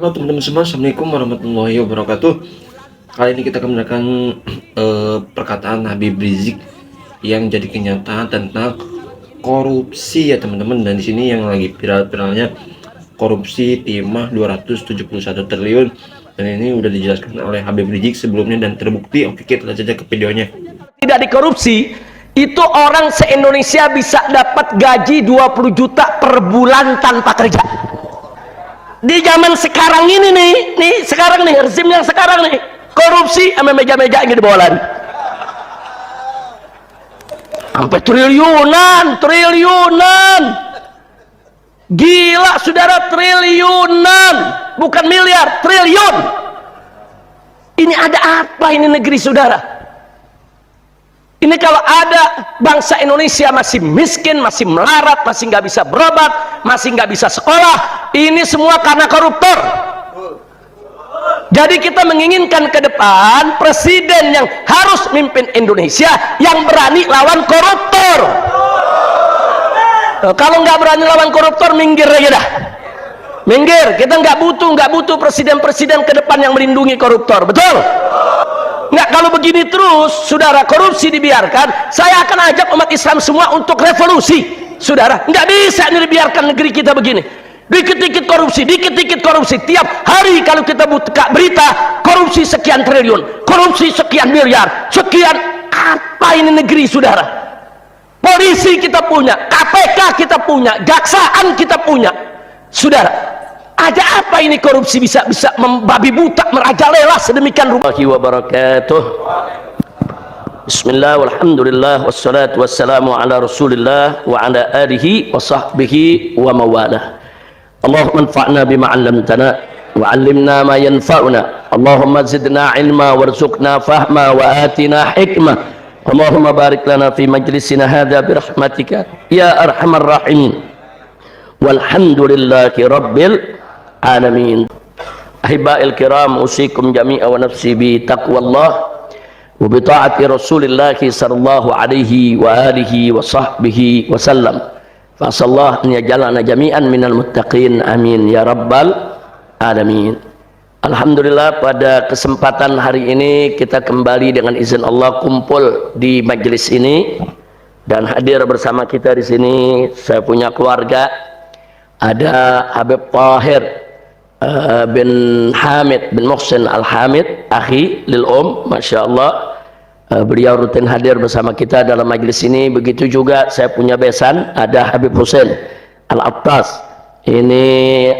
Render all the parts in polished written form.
Halo teman-teman semua, Assalamualaikum warahmatullahi wabarakatuh. Kali ini kita akan mendengarkan perkataan Habib Rizik yang jadi kenyataan tentang korupsi ya teman-teman. Dan di sini yang lagi viral-viralnya korupsi timah 271 triliun. Dan ini udah dijelaskan oleh Habib Rizik sebelumnya dan terbukti. Oke, kita lihat saja ke videonya. Tidak dikorupsi, itu orang se-Indonesia bisa dapat gaji 20 juta per bulan tanpa kerja. Di zaman sekarang ini nih sekarang nih, rezim yang sekarang nih, korupsi sama meja-meja yang dibawa lari. Sampai triliunan. Gila saudara, triliunan. Bukan miliar, triliun. Ini ada apa ini negeri saudara? Ini kalau ada bangsa Indonesia masih miskin, masih melarat, masih nggak bisa berobat, masih nggak bisa sekolah, ini semua karena koruptor. Jadi kita menginginkan ke depan presiden yang harus mimpin Indonesia yang berani lawan koruptor. Kalau nggak berani lawan koruptor, minggir aja dah. Minggir, kita nggak butuh presiden-presiden ke depan yang melindungi koruptor, betul? Nggak, kalau begini terus saudara, korupsi dibiarkan, saya akan ajak umat Islam semua untuk revolusi saudara. Nggak bisa ini dibiarkan negeri kita begini, dikit-dikit korupsi, tiap hari kalau kita buka berita korupsi sekian triliun, korupsi sekian miliar, sekian. Apa ini negeri saudara? Polisi kita punya, KPK kita punya, jaksaan kita punya saudara. Ada apa ini korupsi bisa membabi buta, merajalela sedemikian rupa. Wabarakatuh. Bismillah, walhamdulillah, wassalatu wassalamu ala rasulillah wa ala alihi wa sahbihi wa mawalah. Allahumma anfa'na bima 'allamtana wa 'allimna ma yanfa'una. Allahumma zidna ilma warzuqna fahma wa atina hikmah. Allahumma barik lana fi majlisina hadha birahmatika ya arhamar rahimin. Walhamdulillahi rabbil alamin. Ahibba'il kiram, usikum jami'a wa nafsi bi taqwallah wa bi ta'ati Rasulillah sallallahu alaihi wa alihi wa sahbihi wa sallam. Fa sallallahu an yaj'alana jami'an minal muttaqin, amin ya rabbal alamin. Alhamdulillah, pada kesempatan hari ini kita kembali dengan izin Allah kumpul di majelis ini dan hadir bersama kita di sini. Saya punya keluarga, ada Habib Tahir bin Hamid bin Muhsin Al-Hamid, akhi lil Masya Allah. Beliau rutin hadir bersama kita dalam majelis ini. Begitu juga saya punya besan, ada Habib Husain Al-Attas. Ini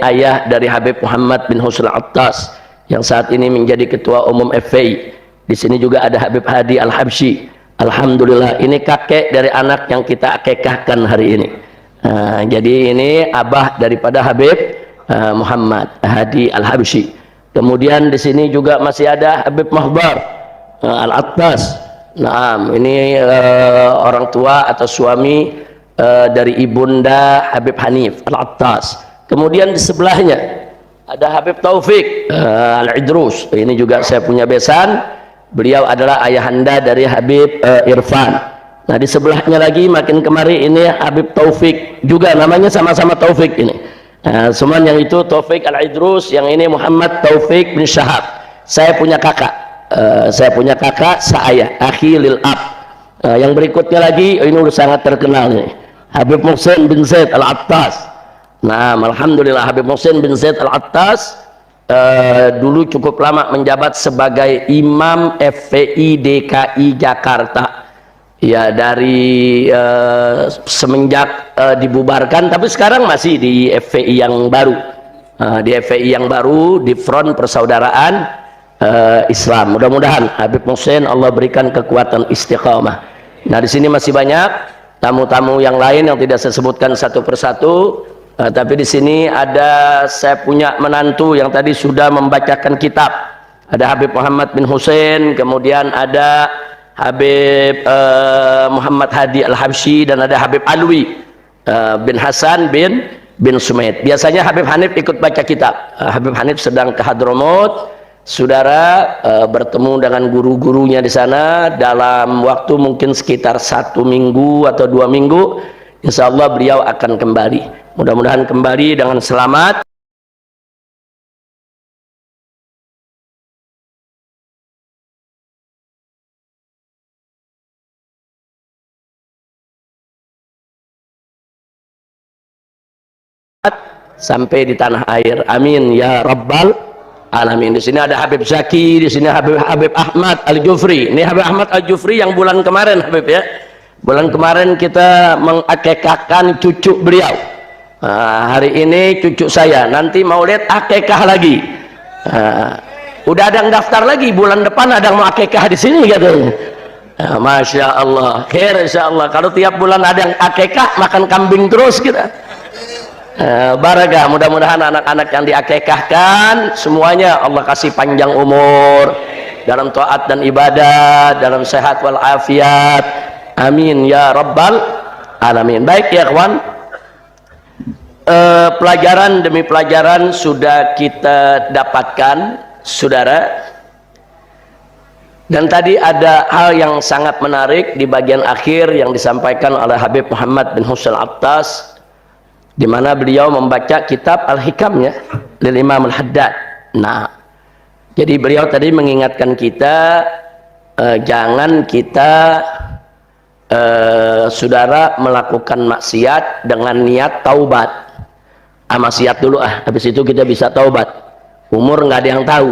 ayah dari Habib Muhammad bin Husain Al-Attas yang saat ini menjadi ketua umum FPI. Di sini juga ada Habib Hadi Al-Habsyi. Alhamdulillah, ini kakek dari anak yang kita akikahkan hari ini. Jadi ini abah daripada Habib Muhammad Hadi Al-Habsyi. Kemudian di sini juga masih ada Habib Mahbar Al-Attas. Nah, ini orang tua atau suami dari ibunda Habib Hanif Al-Attas. Kemudian di sebelahnya ada Habib Taufik Al-Idrus. Ini juga saya punya besan. Beliau adalah ayahanda dari Habib Irfan. Nah, di sebelahnya lagi makin kemari ini Habib Taufik juga, namanya sama-sama Taufik ini. Cuman yang itu Taufik Al-Idrus, yang ini Muhammad Taufik bin Syahab. Saya punya kakak, saya akhi lil ab. Yang berikutnya lagi ini udah sangat terkenal nih, Habib Muhsin bin Zaid Al-Attas. Nah, alhamdulillah, Habib Muhsin bin Zaid Al-Attas dulu cukup lama menjabat sebagai Imam FPI DKI Jakarta. Ya, dari semenjak dibubarkan, tapi sekarang masih di FPI yang baru. Di FPI yang baru, di Front Persaudaraan Islam. Mudah-mudahan Habib Muhsin Allah berikan kekuatan istiqamah. Nah, di sini masih banyak tamu-tamu yang lain yang tidak saya sebutkan satu persatu. Tapi di sini ada saya punya menantu yang tadi sudah membacakan kitab. Ada Habib Muhammad bin Husain, kemudian ada Habib Muhammad Hadi Al-Habsyi, dan ada Habib Alwi bin Hasan bin Sumaid. Biasanya Habib Hanif ikut baca kitab. Habib Hanif sedang ke Hadramut, saudara, bertemu dengan guru-gurunya di sana dalam waktu mungkin sekitar 1 minggu atau 2 minggu. Insya Allah beliau akan kembali. Mudah-mudahan kembali dengan selamat. sampai di tanah air. Amin ya rabbal alamin. Di sini ada Habib Zaki, di sini Habib Ahmad Al-Jufri. Ini Habib Ahmad Al-Jufri yang bulan kemarin, Habib ya. Bulan kemarin kita mengakekahkan cucu beliau. Hari ini cucu saya. Nanti mau lihat akekah lagi. Udah ada yang daftar lagi. Bulan depan ada yang mau akekah di sini katanya. Masya Allah. Khair insya Allah. Kalau tiap bulan ada yang akekah, makan kambing terus kita. Barakah. Mudah-mudahan anak-anak yang diakekahkan semuanya Allah kasih panjang umur dalam taat dan ibadah, dalam sehat walafiat. Amin ya rabbal alamin. Baik ya kawan, pelajaran demi pelajaran sudah kita dapatkan saudara, dan tadi ada hal yang sangat menarik di bagian akhir yang disampaikan oleh Habib Muhammad bin Husain Attas, di mana beliau membaca kitab Al-Hikamnya lil Imam Al-Haddad. Nah, jadi beliau tadi mengingatkan kita jangan kita saudara melakukan maksiat dengan niat taubat. Maksiat dulu habis itu kita bisa taubat. Umur nggak ada yang tahu.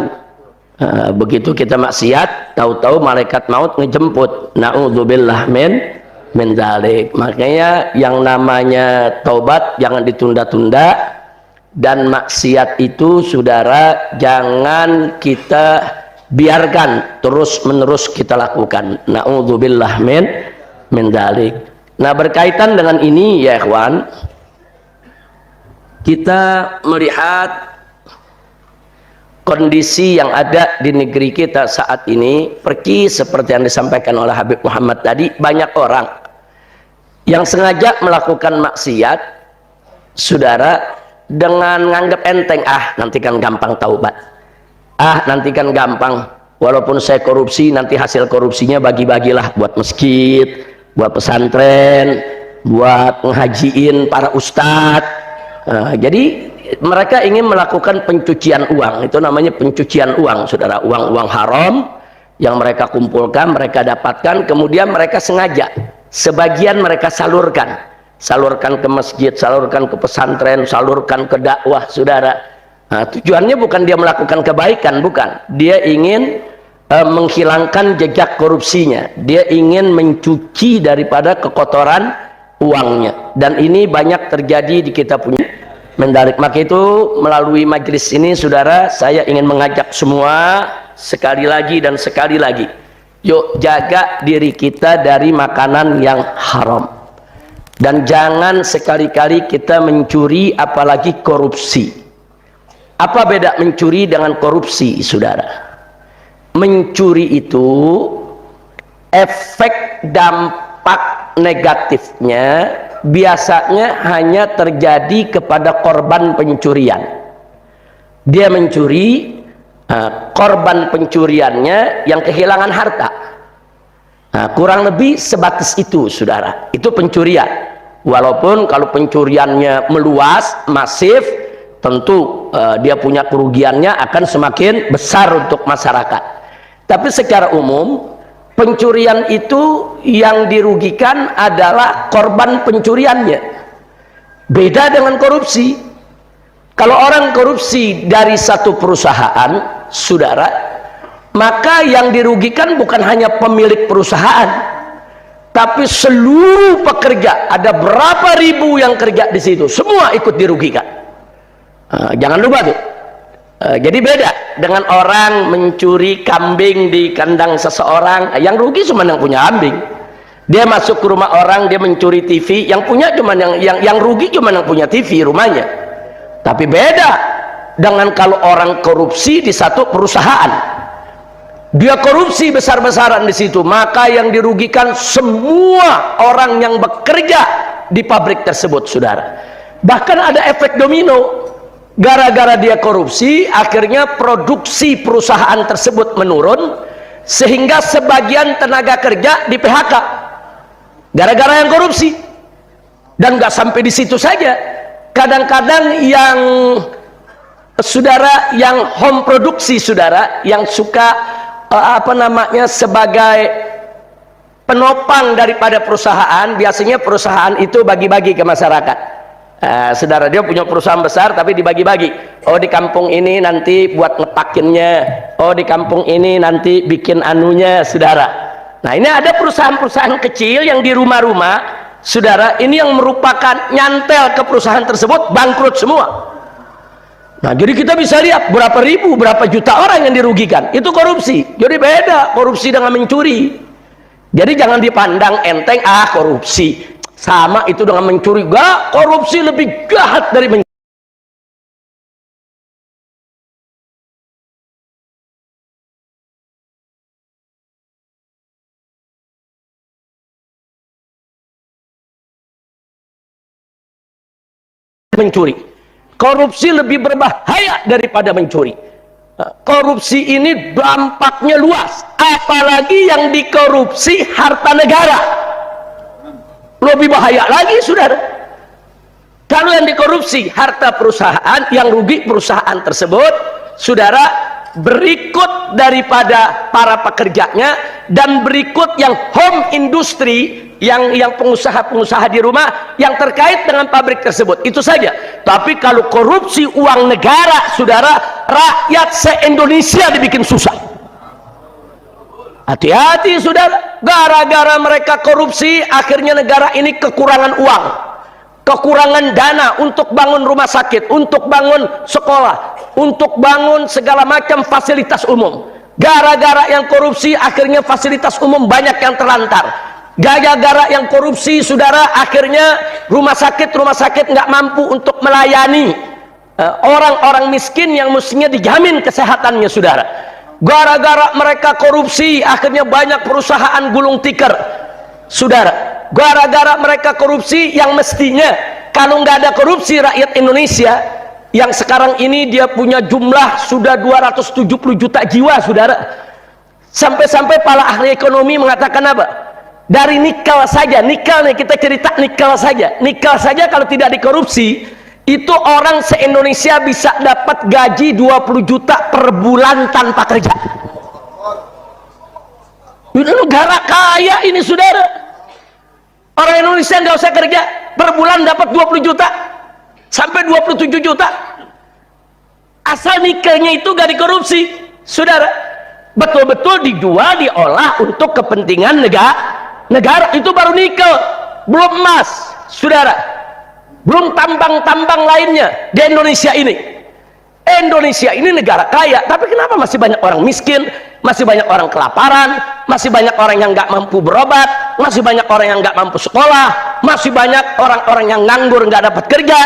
Begitu kita maksiat, tahu-tahu malaikat maut ngejemput. Na'udzubillah min dzalik. Makanya yang namanya taubat jangan ditunda-tunda, dan maksiat itu saudara jangan kita biarkan terus-menerus kita lakukan. Na'udzubillah min dzalik. Nah, berkaitan dengan ini ya ikhwan, kita melihat kondisi yang ada di negeri kita saat ini persis seperti yang disampaikan oleh Habib Muhammad tadi. Banyak orang yang sengaja melakukan maksiat saudara dengan nganggap enteng, nanti kan gampang taubat, nanti kan gampang, walaupun saya korupsi nanti hasil korupsinya bagi-bagilah buat masjid, buat pesantren, buat ngehajiin para ustadz. Jadi mereka ingin melakukan pencucian uang. Itu namanya pencucian uang saudara. Uang-uang haram yang mereka kumpulkan, mereka dapatkan, kemudian mereka sengaja sebagian mereka salurkan ke masjid, salurkan ke pesantren, salurkan ke dakwah saudara. Tujuannya bukan dia melakukan kebaikan, bukan. Dia ingin menghilangkan jejak korupsinya, dia ingin mencuci daripada kekotoran uangnya, dan ini banyak terjadi di kita punya mendarik. Maka itu melalui majelis ini saudara, saya ingin mengajak semua sekali lagi dan sekali lagi, yuk jaga diri kita dari makanan yang haram, dan jangan sekali-kali kita mencuri, apalagi korupsi. Apa beda mencuri dengan korupsi saudara? Mencuri itu efek dampak negatifnya biasanya hanya terjadi kepada korban pencurian. Dia mencuri, korban pencuriannya yang kehilangan harta. Kurang lebih sebatas itu saudara, itu pencurian. Walaupun kalau pencuriannya meluas, masif, tentu dia punya kerugiannya akan semakin besar untuk masyarakat. Tapi secara umum pencurian itu yang dirugikan adalah korban pencuriannya. Beda dengan korupsi. Kalau orang korupsi dari satu perusahaan saudara, maka yang dirugikan bukan hanya pemilik perusahaan, tapi seluruh pekerja. Ada berapa ribu yang kerja di situ, semua ikut dirugikan. Jangan lupa tuh. Jadi beda dengan orang mencuri kambing di kandang seseorang, yang rugi cuma yang punya kambing. Dia masuk ke rumah orang, dia mencuri TV, yang punya cuma yang rugi cuma yang punya TV rumahnya. Tapi beda dengan kalau orang korupsi di satu perusahaan, dia korupsi besar-besaran di situ, maka yang dirugikan semua orang yang bekerja di pabrik tersebut saudara. Bahkan ada efek domino. Gara-gara dia korupsi, akhirnya produksi perusahaan tersebut menurun, sehingga sebagian tenaga kerja di PHK gara-gara yang korupsi. Dan nggak sampai di situ saja, kadang-kadang yang saudara yang home produksi saudara, yang suka sebagai penopang daripada perusahaan, biasanya perusahaan itu bagi-bagi ke masyarakat. Saudara, dia punya perusahaan besar tapi dibagi-bagi. Oh, di kampung ini nanti buat ngetakinnya, oh di kampung ini nanti bikin anunya, saudara. Nah, ini ada perusahaan-perusahaan kecil yang di rumah-rumah, saudara, ini yang merupakan nyantel ke perusahaan tersebut, bangkrut semua. Nah, jadi kita bisa lihat berapa ribu, berapa juta orang yang dirugikan. Itu korupsi. Jadi beda korupsi dengan mencuri. Jadi jangan dipandang enteng, korupsi sama itu dengan mencuri. Gak, korupsi lebih jahat dari mencuri. Korupsi lebih berbahaya daripada mencuri. Korupsi ini dampaknya luas, apalagi yang dikorupsi harta negara, lebih bahaya lagi, saudara. Kalau yang dikorupsi harta perusahaan, yang rugi perusahaan tersebut, saudara, berikut daripada para pekerjanya, dan berikut yang home industry, yang pengusaha-pengusaha di rumah yang terkait dengan pabrik tersebut. Itu saja. Tapi kalau korupsi uang negara, saudara, rakyat se-Indonesia dibikin susah. Hati-hati, saudara. Gara-gara mereka korupsi, akhirnya negara ini kekurangan uang, kekurangan dana untuk bangun rumah sakit, untuk bangun sekolah, untuk bangun segala macam fasilitas umum. Gara-gara yang korupsi, akhirnya fasilitas umum banyak yang terlantar. Gara-gara yang korupsi, saudara, akhirnya rumah sakit nggak mampu untuk melayani orang-orang miskin yang mestinya dijamin kesehatannya, saudara. Gara-gara mereka korupsi, akhirnya banyak perusahaan gulung tikar, saudara. Gara-gara mereka korupsi, yang mestinya kalau nggak ada korupsi, rakyat Indonesia yang sekarang ini dia punya jumlah sudah 270 juta jiwa, saudara. Sampai-sampai para ahli ekonomi mengatakan apa? Dari nikel saja, nikel nih, kita cerita nikel saja kalau tidak dikorupsi, itu orang se-Indonesia bisa dapat gaji 20 juta per bulan tanpa kerja. Ini negara kaya ini, saudara. Orang Indonesia nggak usah kerja, per bulan dapat 20 juta sampai 27 juta. Asal nikelnya itu gak dikorupsi, saudara. Betul-betul dijual, diolah untuk kepentingan negara. Itu baru nikel, belum emas, saudara, belum tambang-tambang lainnya di Indonesia ini. Indonesia ini negara kaya, tapi kenapa masih banyak orang miskin, masih banyak orang kelaparan, masih banyak orang yang nggak mampu berobat, masih banyak orang yang nggak mampu sekolah, masih banyak orang-orang yang nganggur nggak dapat kerja?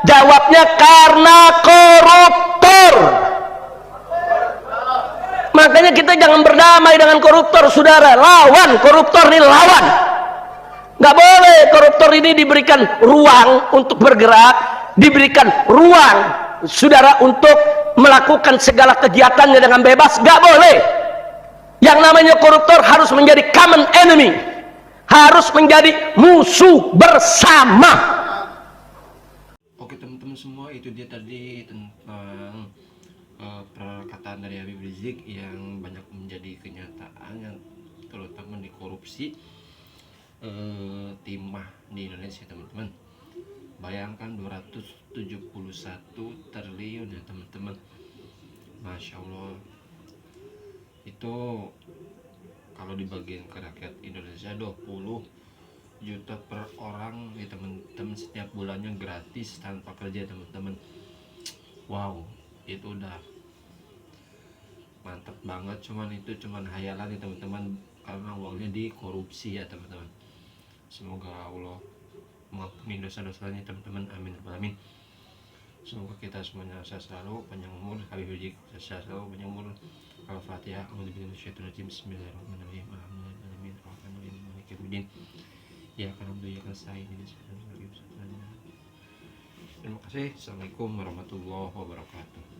Jawabnya karena koruptor. Makanya kita jangan berdamai dengan koruptor, saudara. Lawan koruptor ini, lawan. Nggak boleh koruptor ini diberikan ruang untuk bergerak, diberikan ruang, saudara, untuk melakukan segala kegiatannya dengan bebas. Nggak boleh. Yang namanya koruptor harus menjadi common enemy, harus menjadi musuh bersama. Oke teman-teman semua, itu dia tadi tentang perkataan dari Habib Rizik yang banyak menjadi kenyataan, yang terutama di korupsi timah di Indonesia, teman-teman. Bayangkan 271 triliun ya, teman-teman. Masya Allah, itu kalau dibagiin ke rakyat Indonesia 20 juta per orang ya, teman-teman. Setiap bulannya gratis tanpa kerja, teman-teman. Wow, itu udah mantap banget. Itu cuman hayalan ya, teman-teman, karena uangnya dikorupsi ya, teman-teman. Semoga Allah mengampuni dosa-dosanya, teman-teman. Amin amin. Semoga kita semuanya sehat selalu, panjang umur. Habib Rizik sehat selalu, panjang umur. Al-Fatihah. Bismillahirrahmanirrahim. Alhamdulillahirabbil alamin. Maliki yaumiddin. Ya kan, alhamdulillah saya ini. Terima kasih. Assalamualaikum warahmatullahi wabarakatuh.